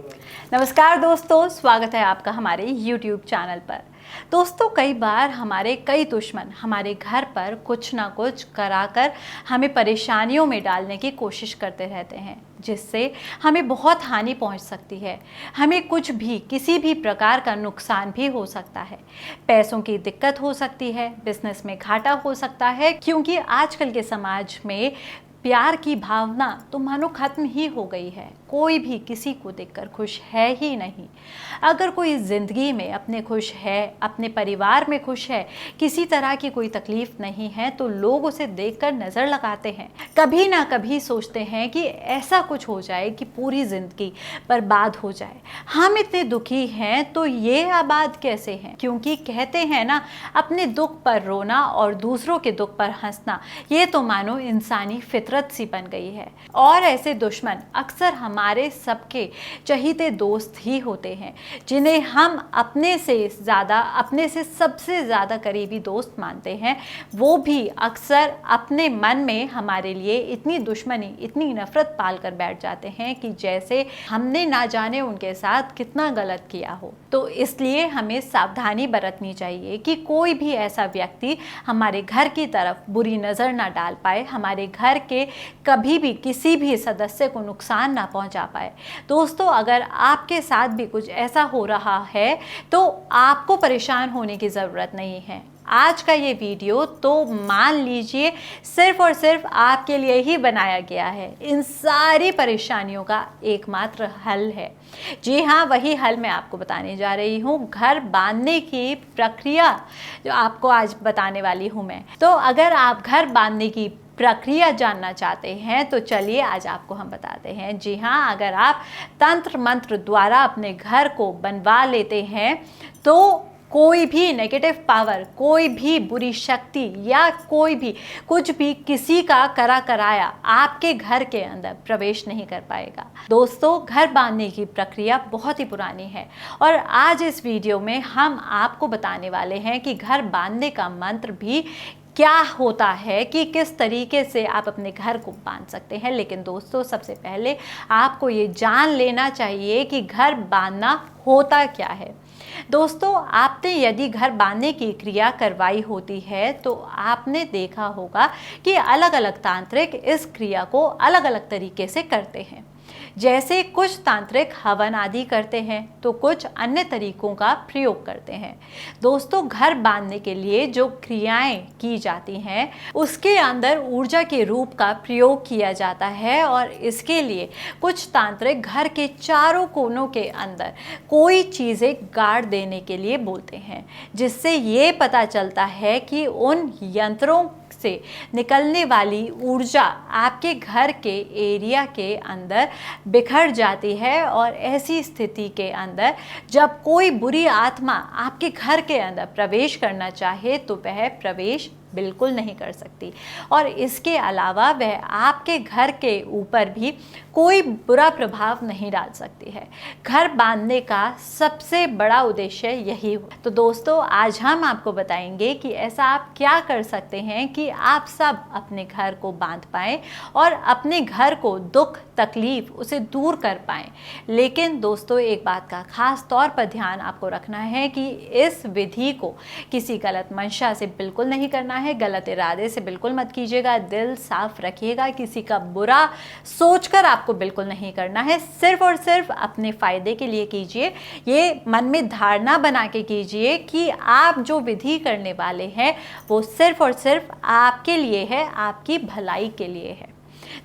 नमस्कार दोस्तों, स्वागत है आपका हमारे YouTube चैनल पर। दोस्तों, कई बार हमारे कई दुश्मन हमारे घर पर कुछ ना कुछ कराकर हमें परेशानियों में डालने की कोशिश करते रहते हैं, जिससे हमें बहुत हानि पहुंच सकती है। हमें कुछ भी किसी भी प्रकार का नुकसान भी हो सकता है। पैसों की दिक्कत हो सकती है, बिजनेस में घाटा हो सकता है, क्योंकि आजकल के समाज में प्यार की भावना तो मानो खत्म ही हो गई है। कोई भी किसी को देखकर खुश है ही नहीं। अगर कोई ज़िंदगी में अपने खुश है, अपने परिवार में खुश है, किसी तरह की कोई तकलीफ नहीं है, तो लोग उसे देखकर नज़र लगाते हैं। कभी ना कभी सोचते हैं कि ऐसा कुछ हो जाए कि पूरी ज़िंदगी बर्बाद हो जाए। हम इतने दुखी हैं तो ये आबाद कैसे हैं? क्योंकि कहते हैं ना, अपने दुख पर रोना और दूसरों के दुख पर हंसना, ये तो मानो इंसानी फितरत सी बन गई है। और ऐसे दुश्मन अक्सर हमारे सबके चहीते दोस्त ही होते हैं, जिन्हें हम अपने से सबसे ज़्यादा करीबी दोस्त मानते हैं। वो भी अक्सर अपने मन में हमारे लिए इतनी दुश्मनी, इतनी नफरत पाल कर बैठ जाते हैं कि जैसे हमने ना जाने उनके साथ कितना गलत किया हो। तो इसलिए हमें सावधानी बरतनी चाहिए कि कोई भी ऐसा व्यक्ति हमारे घर की तरफ बुरी नज़र ना डाल पाए, हमारे घर के कभी भी किसी भी सदस्य को नुकसान ना पहुंचा पाए। दोस्तों, अगर आपके साथ भी कुछ ऐसा हो रहा है तो आपको परेशान होने की ज़रूरत नहीं है। आज का ये वीडियो तो मान लीजिए सिर्फ और सिर्फ आपके लिए ही बनाया गया है। इन सारी परेशानियों का एकमात्र हल है। जी हाँ, वही हल मैं आपको बताने जा रही हूँ। घर बांधने की प्रक्रिया जो आपको आज बताने वाली हूँ मैं। तो अगर आप घर बांधने की प्रक्रिया जानना चाहते हैं तो चलिए आज आपको हम बताते हैं। जी हाँ, अगर आप तंत्र मंत्र द्वारा अपने घर को बनवा लेते हैं तो कोई भी नेगेटिव पावर, कोई भी बुरी शक्ति या कोई भी कुछ भी किसी का कराया आपके घर के अंदर प्रवेश नहीं कर पाएगा। दोस्तों, घर बांधने की प्रक्रिया बहुत ही पुरानी है और आज इस वीडियो में हम आपको बताने वाले हैं कि घर बांधने का मंत्र भी क्या होता है, कि किस तरीके से आप अपने घर को बांध सकते हैं। लेकिन दोस्तों, सबसे पहले आपको ये जान लेना चाहिए कि घर बांधना होता क्या है। दोस्तों, आपने यदि घर बांधने की क्रिया करवाई होती है तो आपने देखा होगा कि अलग अलग तांत्रिक इस क्रिया को अलग अलग तरीके से करते हैं। जैसे कुछ तांत्रिक हवन आदि करते हैं तो कुछ अन्य तरीकों का प्रयोग करते हैं। दोस्तों, घर बांधने के लिए जो क्रियाएं की जाती हैं उसके अंदर ऊर्जा के रूप का प्रयोग किया जाता है और इसके लिए कुछ तांत्रिक घर के चारों कोनों के अंदर कोई चीज़ें गाड़ देने के लिए बोलते हैं, जिससे ये पता चलता है कि उन यंत्रों से निकलने वाली ऊर्जा आपके घर के एरिया के अंदर बिखर जाती है और ऐसी स्थिति के अंदर जब कोई बुरी आत्मा आपके घर के अंदर प्रवेश करना चाहे तो वह प्रवेश बिल्कुल नहीं कर सकती। और इसके अलावा वह आपके घर के ऊपर भी कोई बुरा प्रभाव नहीं डाल सकती है। घर बांधने का सबसे बड़ा उद्देश्य यही हो। तो दोस्तों, आज हम आपको बताएंगे कि ऐसा आप क्या कर सकते हैं कि आप सब अपने घर को बांध पाएं और अपने घर को दुख तकलीफ उसे दूर कर पाएं। लेकिन दोस्तों, एक बात का खास तौर पर ध्यान आपको रखना है कि इस विधि को किसी गलत मंशा से बिल्कुल नहीं करना है, गलत इरादे से बिल्कुल मत कीजिएगा। दिल साफ रखिएगा, किसी का बुरा सोचकर आपको बिल्कुल नहीं करना है। सिर्फ और सिर्फ अपने फायदे के लिए कीजिए। ये मन में धारणा बना के कीजिए कि आप जो विधि करने वाले हैं वो सिर्फ और सिर्फ आपके लिए है, आपकी भलाई के लिए है।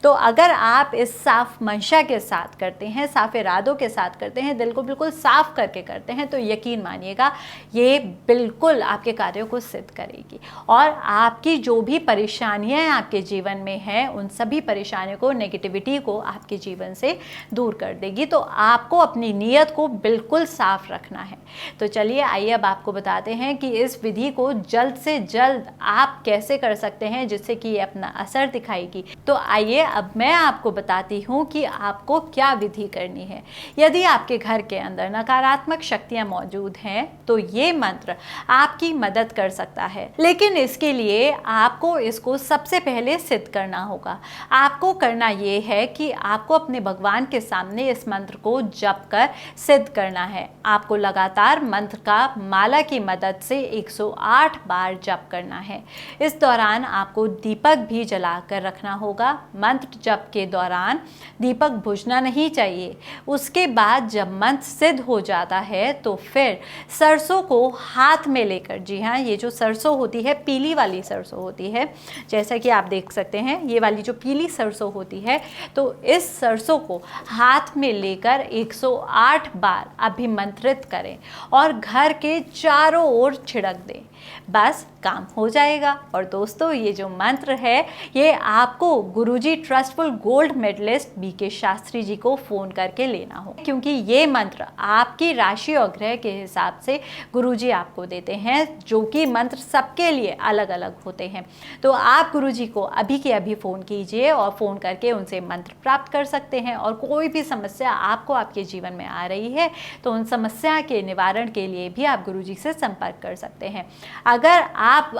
तो अगर आप इस साफ मंशा के साथ करते हैं, साफ इरादों के साथ करते हैं, दिल को बिल्कुल साफ करके करते हैं, तो यकीन मानिएगा ये बिल्कुल आपके कार्यों को सिद्ध करेगी और आपकी जो भी परेशानियां आपके जीवन में हैं उन सभी परेशानियों को, नेगेटिविटी को आपके जीवन से दूर कर देगी। तो आपको अपनी नीयत को बिल्कुल साफ रखना है। तो चलिए, आइए अब आपको बताते हैं कि इस विधि को जल्द से जल्द आप कैसे कर सकते हैं जिससे कि ये अपना असर दिखाएगी। तो आइए अब मैं आपको बताती हूँ कि आपको क्या विधि करनी है। यदि आपके घर के अंदर नकारात्मक शक्तियाँ मौजूद हैं तो ये मंत्र आपकी मदद कर सकता है, लेकिन इसके लिए आपको इसको सबसे पहले सिद्ध करना होगा। आपको करना ये है कि आपको अपने भगवान के सामने इस मंत्र को जप कर सिद्ध करना है। आपको लगातार मंत्र का माला की मदद से 108 बार जप करना है। इस दौरान आपको दीपक भी जलाकर रखना होगा। मंत्र जप के दौरान दीपक बुझना नहीं चाहिए। उसके बाद जब मंत्र सिद्ध हो जाता है तो फिर सरसों को हाथ में लेकर, जी हाँ, ये जो सरसों होती है पीली वाली सरसों होती है, जैसा कि आप देख सकते हैं ये वाली जो पीली सरसों होती है, तो इस सरसों को हाथ में लेकर 108 बार अभिमंत्रित करें और घर के चारों ओर छिड़क दें। बस काम हो जाएगा। और दोस्तों, ये जो मंत्र है ये आपको Guruji trustful gold medalist B K Shastri ji को फ़ोन करके लेना हो, क्योंकि ये मंत्र आपकी राशि और ग्रह के हिसाब से गुरुजी आपको देते हैं, जो कि मंत्र सबके लिए अलग अलग होते हैं। तो आप गुरुजी को अभी के अभी फ़ोन कीजिए और फ़ोन करके उनसे मंत्र प्राप्त कर सकते हैं। और कोई भी समस्या आपको आपके जीवन में आ रही है तो उन समस्या के निवारण के लिए भी आप गुरुजी से संपर्क कर सकते हैं। अगर आप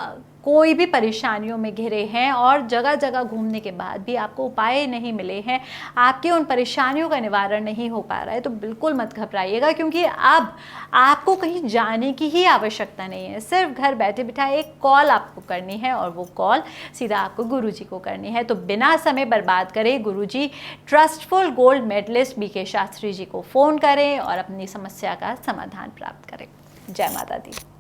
कोई भी परेशानियों में घिरे हैं और जगह जगह घूमने के बाद भी आपको उपाय नहीं मिले हैं, आपकी उन परेशानियों का निवारण नहीं हो पा रहा है, तो बिल्कुल मत घबराइएगा, क्योंकि अब आपको कहीं जाने की ही आवश्यकता नहीं है। सिर्फ घर बैठे बिठाए एक कॉल आपको करनी है और वो कॉल सीधा आपको गुरुजी को करनी है। तो बिना समय बर्बाद करे Guruji trustful gold medalist B K Shastri ji को फ़ोन करें और अपनी समस्या का समाधान प्राप्त करें। जय माता दी।